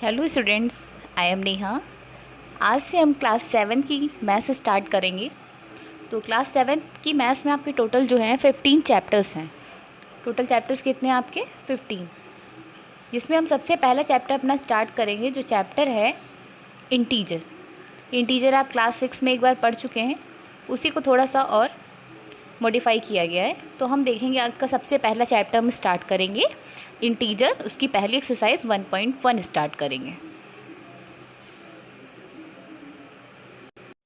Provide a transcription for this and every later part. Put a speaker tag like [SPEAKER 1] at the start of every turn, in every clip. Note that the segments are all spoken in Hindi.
[SPEAKER 1] Hello students, I am Neha. आज से हम क्लास 7 की मैथ्स स्टार्ट करेंगे। तो क्लास 7 की मैथ्स में आपके टोटल जो हैं 15 चैप्टर्स हैं। टोटल चैप्टर्स कितने हैं आपके? 15। जिसमें हम सबसे पहला चैप्टर अपना स्टार्ट करेंगे, जो चैप्टर है इंटीजर। इंटीजर आप क्लास 6 में एक बार पढ़ चुके हैं, उसी को थोड़ा सा और मॉडिफाई किया गया है। तो हम देखेंगे आज का सबसे पहला चैप्टर हम स्टार्ट करेंगे इंटीजर। उसकी पहली एक्सरसाइज 1.1 स्टार्ट करेंगे।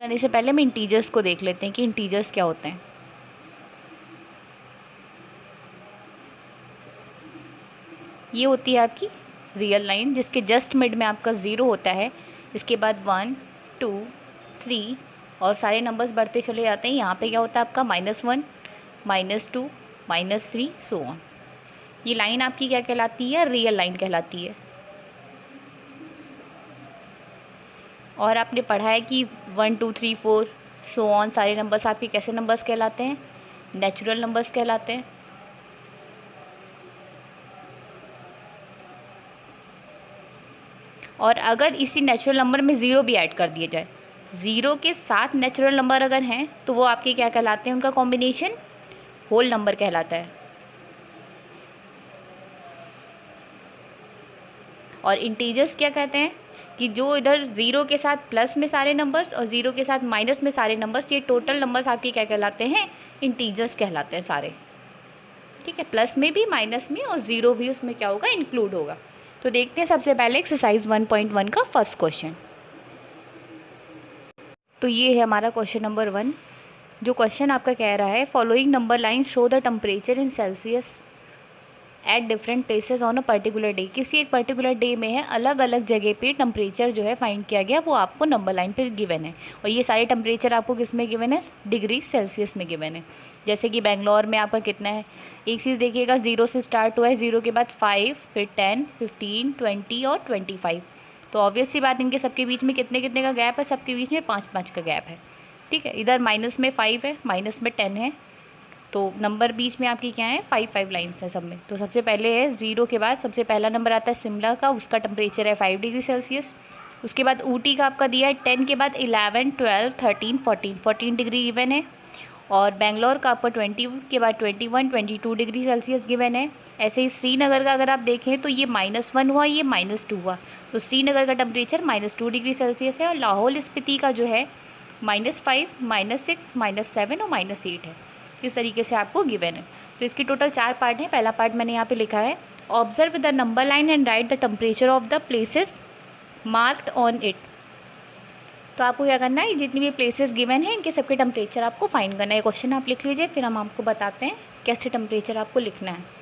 [SPEAKER 1] करने से पहले हम इंटीजर्स को देख लेते हैं कि इंटीजर्स क्या होते हैं। ये होती है आपकी रियल लाइन, जिसके जस्ट मिड में आपका 0 होता है। इसके बाद 1, 2, 3 और सारे नंबर्स बढ़ते चले जाते हैं। यहाँ पे क्या होता है आपका -1, -2, -3 सो ऑन। ये लाइन आपकी क्या कहलाती है? रियल लाइन कहलाती है। और आपने पढ़ा है कि 1, 2, 3, 4 सो ऑन सारे नंबर्स आपके कैसे नंबर्स कहलाते हैं? नेचुरल नंबर्स कहलाते हैं। और अगर इसी नेचुरल नंबर में 0 भी ऐड कर दिया जाए, 0 के साथ नेचुरल नंबर अगर हैं, तो वो आपके क्या कहलाते हैं? उनका कॉम्बिनेशन होल नंबर कहलाता है। और इंटीजर्स क्या कहते हैं कि जो इधर 0 के साथ प्लस में सारे नंबर्स और 0 के साथ माइनस में सारे नंबर्स, ये टोटल नंबर्स आपके क्या कहलाते हैं? इंटीजर्स कहलाते हैं सारे। ठीक है, प्लस में भी, माइनस में और 0 भी उसमें क्या होगा? इंक्लूड होगा। तो देखते हैं सबसे पहले एक्सरसाइज 1.1 का फर्स्ट क्वेश्चन। तो ये है हमारा क्वेश्चन नंबर 1। जो क्वेश्चन आपका कह रहा है, following number line show the temperature in Celsius at different places on a particular day. किसी एक पर्टिकुलर डे में है, अलग अलग जगह पे टेम्परेचर जो है फाइंड किया गया, वो आपको नंबर लाइन पे गिवन है। और ये सारे टेम्परेचर आपको किस में गिवन है? डिग्री सेल्सियस में गिवन है। जैसे कि बेंगलोर में आपका कितना है? एक चीज़ देखिएगा, 0 से स्टार्ट हुआ है, 0 के बाद 5, फिर 10, 15, 20 और 25। तो ऑब्वियस सी बात, इनके सबके बीच में कितने कितने का गैप है? सबके बीच में 5-5 का गैप है। ठीक है, इधर माइनस में 5 है, माइनस में 10 है, तो नंबर बीच में आपकी क्या है? 5-5 लाइन्स है सब में। तो सबसे पहले है 0 के बाद सबसे पहला नंबर आता है शिमला का, उसका टेम्परेचर है 5 डिग्री सेल्सियस। उसके बाद ऊटी का आपका दिया है 10 के बाद 11, 12, 13, 14 डिग्री गिवन है। और बेंगलोर का आपका 20 के बाद 21, 22 डिग्री सेल्सियस गिवन है। ऐसे ही श्रीनगर का अगर आप देखें तो ये -1 हुआ, ये -2 हुआ, तो श्रीनगर का टेम्परेचर -2 डिग्री सेल्सियस है। और लाहौल स्पीति का जो है -5, -6, -7 और -8 है। इस तरीके से आपको गिवन है। तो इसके टोटल 4 पार्ट हैं। पहला पार्ट मैंने यहाँ पे लिखा है, observe the number line and right the temperature of the places marked on it. तो आपको क्या करना है? जितनी भी प्लेसेस गिवन है, इनके सबके टेम्परेचर आपको फाइंड करना है। क्वेश्चन आप लिख लीजिए, फिर हम आपको बताते हैं कैसे टेम्परेचर आपको लिखना है।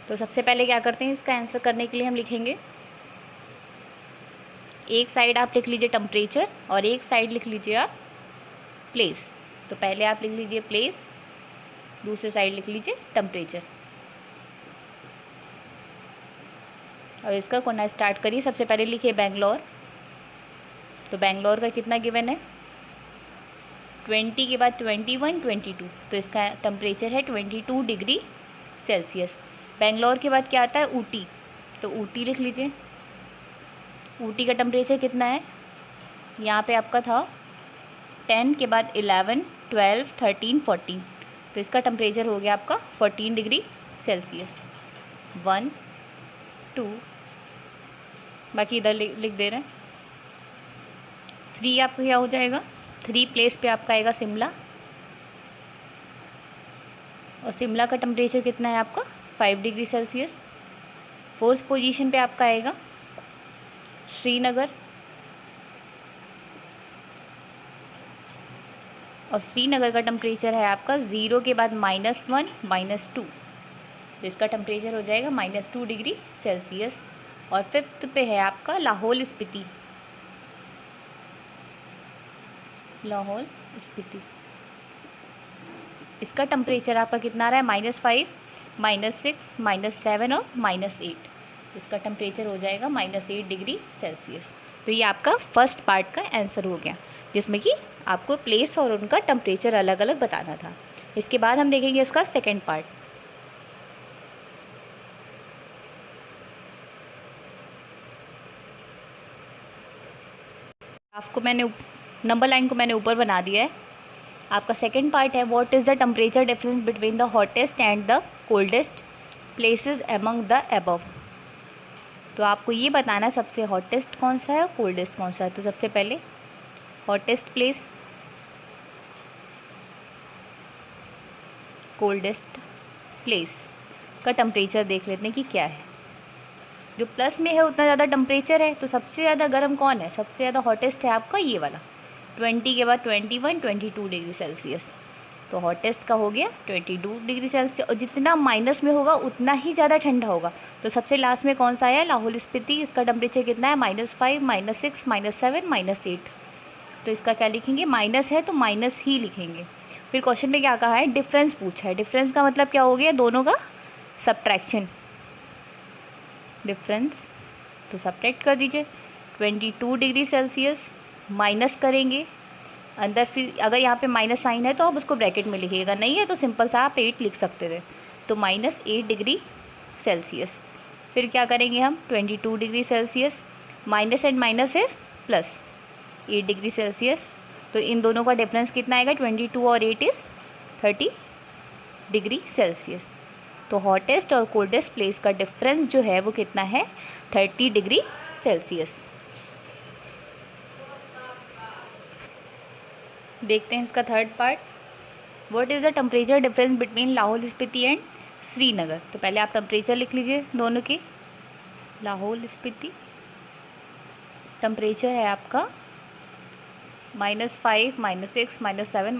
[SPEAKER 1] तो सबसे पहले क्या करते हैं, इसका आंसर करने के लिए हम लिखेंगे, एक साइड आप लिख लीजिए टेम्परेचर और एक साइड लिख लीजिए आप प्लेस। तो पहले आप लिख लीजिए प्लेस, दूसरे साइड लिख लीजिए टेम्परेचर। और इसका करना स्टार्ट करिए। सबसे पहले लिखिए बेंगलोर। तो बेंगलोर का कितना गिवन है? 20 के बाद 21, 22, तो इसका टेम्परेचर है 22 डिग्री सेल्सियस। बेंगलोर के बाद क्या आता है? ऊटी। तो ऊटी लिख लीजिए। ऊटी का टेम्परेचर कितना है? यहाँ पे आपका था 10 के बाद 11, 12, 13, 14, तो इसका टेम्परेचर हो गया आपका 14 डिग्री सेल्सियस। 1, 2, बाकी इधर लिख दे रहे हैं। 3 आपका क्या हो जाएगा? 3 प्लेस पे आपका आएगा शिमला। और शिमला का टेम्परेचर कितना है आपका? 5 डिग्री सेल्सियस। 4th पोजीशन पे आपका आएगा श्रीनगर। और श्रीनगर का टेम्परेचर है आपका 0 के बाद -1, -2, तो इसका टेम्परेचर हो जाएगा -2 डिग्री सेल्सियस। और 5th पे है आपका लाहौल स्पीति। लाहौल स्पीति, इसका टेम्परेचर आपका कितना आ रहा है? -5, -6, -7 और -8, इसका टेम्परेचर हो जाएगा -8 डिग्री सेल्सियस। तो ये आपका फर्स्ट पार्ट का आंसर हो गया, जिसमें कि आपको प्लेस और उनका टेम्परेचर अलग अलग बताना था। इसके बाद हम देखेंगे इसका सेकेंड पार्ट। आपको मैंने नंबर लाइन को मैंने ऊपर बना दिया है। आपका सेकेंड पार्ट है, what is the temperature difference between the hottest and the coldest places among the above. तो आपको ये बताना सबसे हॉटेस्ट कौन सा है और कोल्डेस्ट कौन सा है। तो सबसे पहले हॉटेस्ट प्लेस, कोल्डेस्ट प्लेस का टेम्परेचर देख लेते हैं कि क्या है। जो प्लस में है उतना ज़्यादा टेम्परेचर है, तो सबसे ज़्यादा गर्म कौन है, सबसे ज़्यादा हॉटेस्ट है आपका ये वाला। 20 के बाद 21, 22 डिग्री सेल्सियस। तो हॉटेस्ट का हो गया 22 डिग्री सेल्सियस, और जितना माइनस में होगा उतना ही ज़्यादा ठंडा होगा। तो सबसे लास्ट में कौन सा आया, लाहौल स्पीति। इसका टेम्परेचर कितना है, -5, -6, -7, -8। तो इसका क्या लिखेंगे, माइनस है तो माइनस ही लिखेंगे। फिर क्वेश्चन में क्या कहा है, डिफरेंस पूछा है। डिफरेंस का मतलब क्या हो गया, दोनों का सब्ट्रैक्शन। डिफरेंस तो सब्ट्रैक्ट कर दीजिए। 22 डिग्री सेल्सियस माइनस करेंगे अंदर, फिर अगर यहाँ पे माइनस साइन है तो आप उसको ब्रैकेट में लिखिएगा, नहीं है तो सिंपल सा आप 8 लिख सकते थे। तो -8 डिग्री सेल्सियस। फिर क्या करेंगे हम, 22 degree Celsius, minus and minus is plus 8 degree Celsius. तो इन दोनों का डिफरेंस कितना आएगा, 22 और 8 इज़ 30 डिग्री सेल्सियस। तो हॉटेस्ट और कोल्डेस्ट प्लेस का डिफरेंस जो है वो कितना है, 30 डिग्री सेल्सियस। देखते हैं इसका third part, what is the temperature difference between Lahaul Spiti and Srinagar. तो पहले आप टेम्परेचर लिख लीजिए दोनों के। लाहौल स्पीति टेम्परेचर है आपका -5, -6, -7,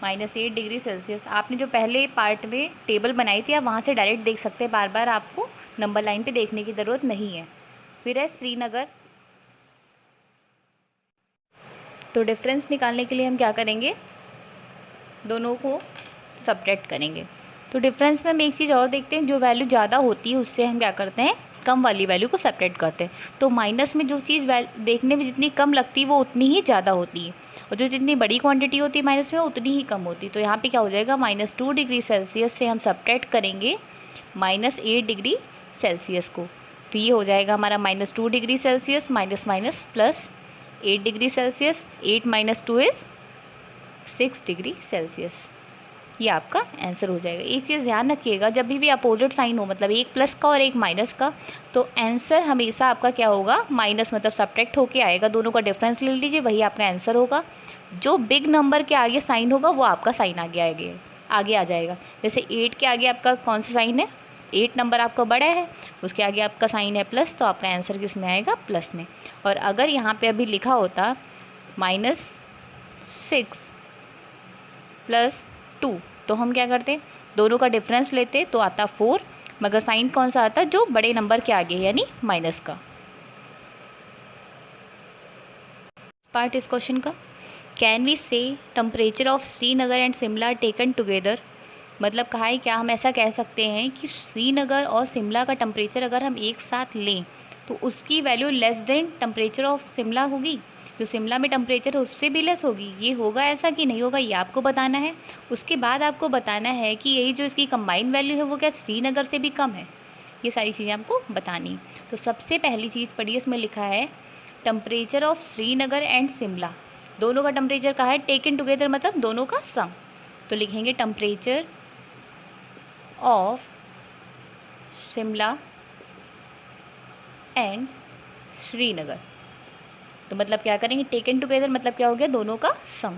[SPEAKER 1] -8 डिग्री सेल्सियस। आपने जो पहले पार्ट में टेबल बनाई थी आप वहाँ से डायरेक्ट देख सकते हैं, बार बार आपको नंबर लाइन पे देखने की ज़रूरत नहीं है। फिर है श्रीनगर। तो डिफरेंस निकालने के लिए हम क्या करेंगे, दोनों को सब्ट्रैक्ट करेंगे। तो डिफरेंस में हम एक चीज़ और देखते हैं, जो वैल्यू ज़्यादा होती है उससे हम क्या करते हैं, कम वाली वैल्यू को सब्ट्रैक्ट करते हैं। तो माइनस में जो चीज़ देखने में जितनी कम लगती है वो उतनी ही ज़्यादा होती है, और जो जितनी बड़ी क्वांटिटी होती है माइनस में उतनी ही कम होती है। तो यहाँ पे क्या हो जाएगा, -2 डिग्री सेल्सियस से हम सब्ट्रैक्ट करेंगे -8 डिग्री सेल्सियस को। तो ये हो जाएगा हमारा -2 degree Celsius minus minus plus 8 degree Celsius. 8 - 2 is 6 degree Celsius. ये आपका आंसर हो जाएगा। एक चीज़ ध्यान रखिएगा, जब भी अपोजिट साइन हो, मतलब एक प्लस का और एक माइनस का, तो आंसर हमेशा आपका क्या होगा, माइनस, मतलब सब्ट्रैक्ट होके आएगा। दोनों का डिफरेंस ले लीजिए, वही आपका आंसर होगा। जो बिग नंबर के आगे साइन होगा वो आपका साइन आगे आ जाएगा। जैसे 8 के आगे आपका कौन सा साइन है, 8 नंबर आपका बड़ा है, उसके आगे आपका साइन है प्लस, तो आपका आंसर किस में आएगा, प्लस में। और अगर यहाँ पे अभी लिखा होता -6 + 2, तो हम क्या करते, दोनों का डिफरेंस लेते तो आता 4, मगर साइन कौन सा आता, जो बड़े नंबर के आगे है, यानी माइनस का। पार्ट इस क्वेश्चन का, कैन वी से temperature of Srinagar and Shimla taken together. मतलब कहा है, क्या हम ऐसा कह सकते हैं कि श्रीनगर और शिमला का टेम्परेचर अगर हम एक साथ लें तो उसकी value less than temperature of Shimla होगी, जो शिमला में टेम्परेचर है उससे भी लेस होगी। ये होगा ऐसा कि नहीं होगा, ये आपको बताना है। उसके बाद आपको बताना है कि यही जो इसकी कंबाइन वैल्यू है वो क्या श्रीनगर से भी कम है। ये सारी चीज़ें आपको बतानी। तो सबसे पहली चीज़ पढ़िए, इसमें लिखा है temperature of Srinagar and Shimla, दोनों का टेम्परेचर कहा है, टेकन टुगेदर मतलब दोनों का सम। तो लिखेंगे temperature of Shimla and Srinagar. तो मतलब क्या करेंगे, टेकन टुगेदर मतलब क्या हो गया, दोनों का सम।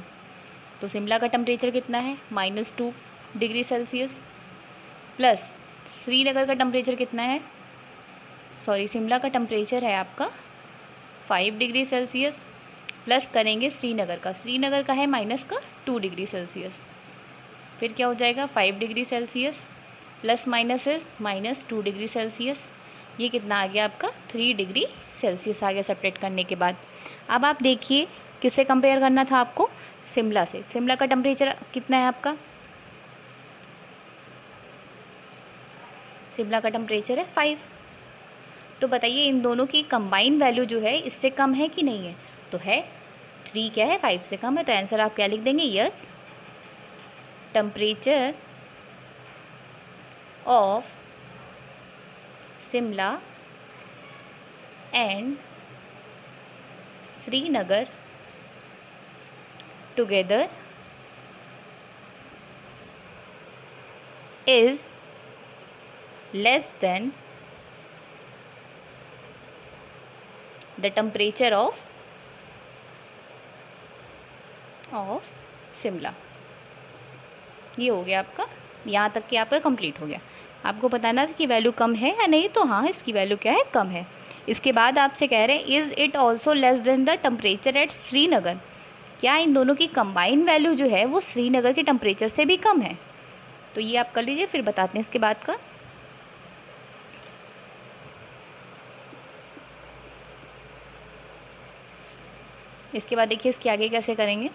[SPEAKER 1] तो शिमला का टेम्परेचर कितना है, -2 डिग्री सेल्सियस, प्लस श्रीनगर का टेम्परेचर कितना है, शिमला का टेम्परेचर है आपका 5 डिग्री सेल्सियस, प्लस करेंगे श्रीनगर का है -2 डिग्री सेल्सियस। फिर क्या हो जाएगा, 5 degree Celsius plus minus is -2 degree Celsius. ये कितना आ गया आपका, 3 डिग्री सेल्सियस आ गया सेपरेट करने के बाद। अब आप देखिए किससे कंपेयर करना था आपको, शिमला से। शिमला का टेम्परेचर कितना है आपका, शिमला का टेम्परेचर है 5, तो बताइए इन दोनों की कंबाइन वैल्यू जो है इससे कम है कि नहीं है? तो है। 3 क्या है, 5 से कम है, तो आंसर आप क्या लिख देंगे? Yes, temperature of Shimla and Srinagar together is less than the temperature of Shimla. ये हो गया आपका, यहाँ तक कि आपका कंप्लीट हो गया। आपको बताना था कि वैल्यू कम है या नहीं, तो हाँ इसकी वैल्यू क्या है, कम है। इसके बाद आपसे कह रहे हैं is it also less than the temperature at Srinagar, क्या इन दोनों की कंबाइन वैल्यू जो है वो श्रीनगर के टेम्परेचर से भी कम है? तो ये आप कर लीजिए, फिर बताते हैं इसके बाद का। इसके बाद देखिए इसके आगे कैसे करेंगे।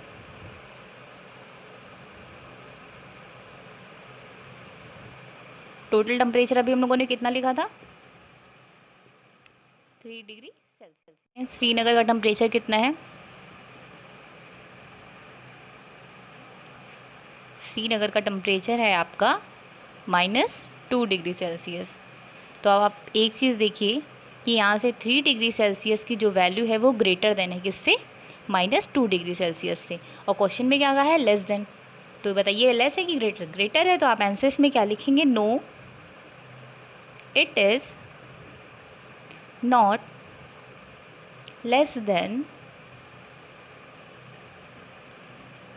[SPEAKER 1] टोटल टेम्परेचर अभी हम लोगों ने कितना लिखा था? 3 डिग्री सेल्सियस। श्रीनगर का टेम्परेचर कितना है? श्रीनगर का टेम्परेचर है आपका -2 डिग्री सेल्सियस। तो अब आप एक चीज़ देखिए कि यहाँ से 3 डिग्री सेल्सियस की जो वैल्यू है वो ग्रेटर देन है, किससे? -2 डिग्री सेल्सियस से। और क्वेश्चन में क्या कहा है? Less than. तो बताइए लेस है कि ग्रेटर? ग्रेटर है, तो आप आंसर्स में क्या लिखेंगे? No, it is not less than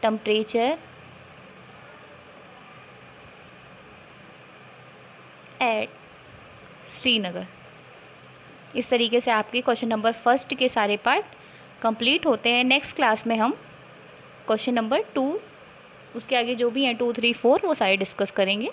[SPEAKER 1] temperature at Srinagar. इस तरीके से आपके क्वेश्चन नंबर फर्स्ट के सारे पार्ट कंप्लीट होते हैं। नेक्स्ट क्लास में हम क्वेश्चन नंबर 2, उसके आगे जो भी हैं 2, 3, 4 वो सारे डिस्कस करेंगे।